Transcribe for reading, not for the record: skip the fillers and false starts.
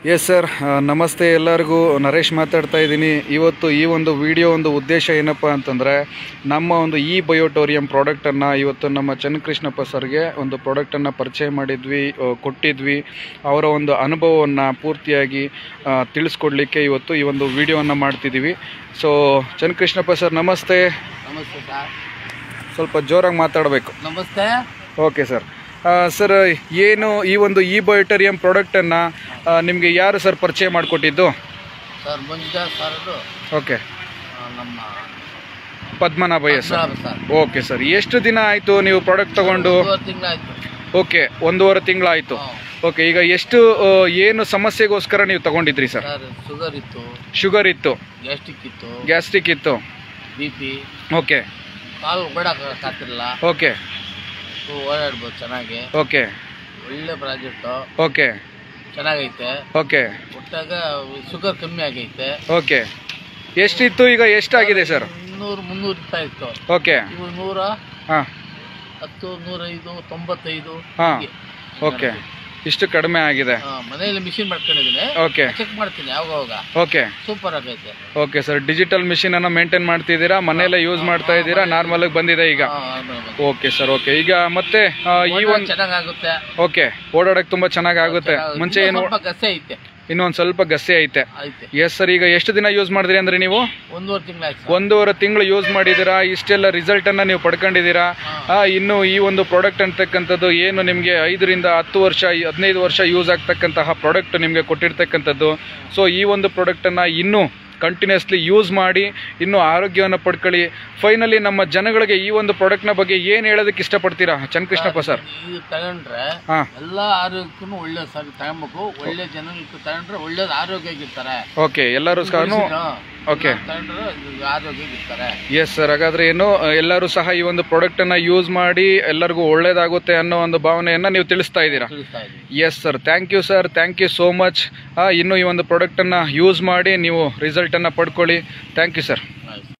Yes sir, ನಮಸ್ತೆ ಎಲ್ಲರಿಗೂ. ನರೇಶ್ ಮಾತಾಡ್ತಾ ಇದ್ದೀನಿ. ಇವತ್ತು ಈ ಒಂದು ವಿಡಿಯೋ ಒಂದು ಉದ್ದೇಶ ಏನಪ್ಪ ಅಂತಂದರೆ, ನಮ್ಮ ಒಂದು ಈ ಬಯೋಟೋರಿಯಂ ಪ್ರಾಡಕ್ಟನ್ನು ಇವತ್ತು ನಮ್ಮ ಚನ್ನಕೃಷ್ಣಪ್ಪ ಸರ್ಗೆ ಒಂದು ಪ್ರಾಡಕ್ಟನ್ನು ಪರಿಚಯ ಕೊಟ್ಟಿದ್ವಿ. ಅವರ ಒಂದು ಅನುಭವವನ್ನು ಪೂರ್ತಿಯಾಗಿ ತಿಳಿಸ್ಕೊಡ್ಲಿಕ್ಕೆ ಇವತ್ತು ಈ ಒಂದು ವಿಡಿಯೋವನ್ನು ಮಾಡ್ತಿದ್ದೀವಿ. ಸೊ ಚನ್ನಕೃಷ್ಣಪ್ಪ ಸರ್ ನಮಸ್ತೆ. ನಮಸ್ತೆ ಸರ್. ಸ್ವಲ್ಪ ಜೋರಾಗಿ ಮಾತಾಡಬೇಕು. ನಮಸ್ತೆ. Okay sir. ಸರ್, ಏನು ಈ ಒಂದು ಈ ಬಯೋಟೋರಿಯಂ ಪ್ರಾಡಕ್ಟನ್ನು ನಿಮಗೆ ಯಾರು ಸರ್ ಪರಿಚಯ ಮಾಡಿಕೊಟ್ಟಿದ್ದು? Sir Manjunatha sir. ಓಕೆ, ನಮ್ಮ ಪದ್ಮನಾಭಯ್ಯ ಸರ್. ಓಕೆ ಸರ್, ಎಷ್ಟು ದಿನ ಆಯಿತು ನೀವು ಪ್ರಾಡಕ್ಟ್ ತಗೊಂಡು? 1.5 ತಿಂಗಳಾಯಿತು. ಓಕೆ, 1.5 ತಿಂಗಳಾಯಿತು. ಓಕೆ, ಈಗ ಎಷ್ಟು ಏನು ಸಮಸ್ಯೆಗೋಸ್ಕರ ನೀವು ತಗೊಂಡಿದ್ರಿ ಸರ್? ಶುಗರ್ ಇತ್ತು, ಗ್ಯಾಸ್ಟ್ರಿಕ್ ಇತ್ತು, BP. ಓಕೆ, ಕಾಲು ಓಡಾಕತ್ತಿರಲಿಲ್ಲ. ಓಕೆ, ಓಡಾಡ್ಬೋದು ಚೆನ್ನಾಗಿ. ಓಕೆ, ಒಳ್ಳೆ ಪ್ರಾಜೆಕ್ಟು. ಓಕೆ, ಚೆನ್ನಾಗೈತೆ. ಓಕೆ, ಒಟ್ಟಾಗ ಶುಗರ್ ಕಮ್ಮಿ ಆಗೈತೆ. ಓಕೆ, ಎಷ್ಟಿತ್ತು, ಈಗ ಎಷ್ಟಾಗಿದೆ ಸರ್? 200-300 ರೂಪಾಯಿ ಇತ್ತು. ಓಕೆ, 100, ಹಾಂ, 10, 105, 95. ಹಾಂ, ಓಕೆ, ಇಷ್ಟು ಕಡಿಮೆ ಆಗಿದೆ. ಮನೆಯಲ್ಲಿ ಮಿಷಿನ್ ಮಾಡ್ಕೊಂಡಿದ್ದೀನಿ. ಓಕೆ, ಚೆಕ್ ಮಾಡ್ತೀನಿ ಯಾವಾಗ. ಓಕೆ, ಸೂಪರ್ ಆಗೈತೆ. ಓಕೆ ಸರ್, ಡಿಜಿಟಲ್ ಮಿಷಿನ್ ಅನ್ನು ಮೇಂಟೈನ್ ಮಾಡ್ತಿದ್ದೀರಾ, ಮನೆಯಲ್ಲೇ ಯೂಸ್ ಮಾಡ್ತಾ ಇದ್ದೀರಾ, ನಾರ್ಮಲ್ ಬಂದಿದೆ ಈಗ? Okay sir. ಓಕೆ, ಈಗ ಮತ್ತೆ ಈ ಒಂದು ಚೆನ್ನಾಗುತ್ತೆ. ಓಕೆ, ಓಡಾಡಕ್ಕೆ ತುಂಬಾ ಚೆನ್ನಾಗಿ ಆಗುತ್ತೆ. ಮುಂಚೆ ಏನು ಗಸೆ ಐತೆ, ಇನ್ನೊಂದು ಸ್ವಲ್ಪ ಗಸೆ ಐತೆ. ಎಸ್ ಸರ್, ಈಗ ಎಷ್ಟು ದಿನ ಯೂಸ್ ಮಾಡಿದ್ರಿ ಅಂದ್ರೆ ನೀವು? 1.5 ತಿಂಗಳಾಯ್ತು. 1.5 ತಿಂಗಳು ಯೂಸ್ ಮಾಡಿದ್ದೀರಾ, ಇಷ್ಟೆಲ್ಲ ರಿಸಲ್ಟ್ ಅನ್ನ ನೀವು ಪಡ್ಕೊಂಡಿದ್ದೀರಾ. ಇನ್ನು ಈ ಒಂದು ಪ್ರಾಡಕ್ಟ್ ಅಂತಕ್ಕಂಥದ್ದು ಏನು ನಿಮಗೆ 5ರಿಂದ 10 ವರ್ಷ 15 ವರ್ಷ ಯೂಸ್ ಆಗ್ತಕ್ಕಂತಹ ಪ್ರಾಡಕ್ಟ್ ನಿಮಗೆ ಕೊಟ್ಟಿರ್ತಕ್ಕಂಥದ್ದು. ಸೊ ಈ ಒಂದು ಪ್ರಾಡಕ್ಟನ್ನು ಇನ್ನೂ ಕಂಟಿನ್ಯೂಸ್ಲಿ ಯೂಸ್ ಮಾಡಿ ಇನ್ನೂ ಆರೋಗ್ಯವನ್ನು ಪಡ್ಕೊಳ್ಳಿ. ಫೈನಲಿ ನಮ್ಮ ಜನಗಳಿಗೆ ಈ ಒಂದು ಪ್ರಾಡಕ್ಟ್ನ ಬಗ್ಗೆ ಏನು ಹೇಳೋದಕ್ಕೆ ಇಷ್ಟಪಡ್ತೀರಾ ಚನ್ನಕೃಷ್ಣಪ್ಪ ಸರ್? ಇದು ತಗೊಂಡ್ರೆ ಎಲ್ಲ ಆರೋಗ್ಯಕ್ಕೂ ಒಳ್ಳೆ ಸರ್ ತಗೊಬೇಕು. ಒಳ್ಳೆ ಜನಕ್ಕೆ ತಗೊಂಡ್ರೆ ಒಳ್ಳೇದು ಆರೋಗ್ಯವಾಗಿರ್ತಾರೆ. ಓಕೆ, ಎಲ್ಲರೂ ಸಹ ಓಕೆ ಆರೋಗ್ಯವಾಗಿರ್ತಾರೆ. ಎಸ್ ಸರ್, ಹಾಗಾದ್ರೆ ಏನು ಎಲ್ಲರೂ ಸಹ ಈ ಒಂದು ಪ್ರಾಡಕ್ಟನ್ನು ಯೂಸ್ ಮಾಡಿ ಎಲ್ಲರಿಗೂ ಒಳ್ಳೇದಾಗುತ್ತೆ ಅನ್ನೋ ಒಂದು ಭಾವನೆಯನ್ನು ನೀವು ತಿಳಿಸ್ತಾ ಇದ್ದೀರಾ? Yes sir, thank you sir, thank you so much. ಇನ್ನು ಈ ಒಂದು ಪ್ರಾಡಕ್ಟನ್ನು ಯೂಸ್ ಮಾಡಿ ನೀವು ರಿಸಲ್ಟನ್ನು ಪಡ್ಕೊಳ್ಳಿ. Thank you sir.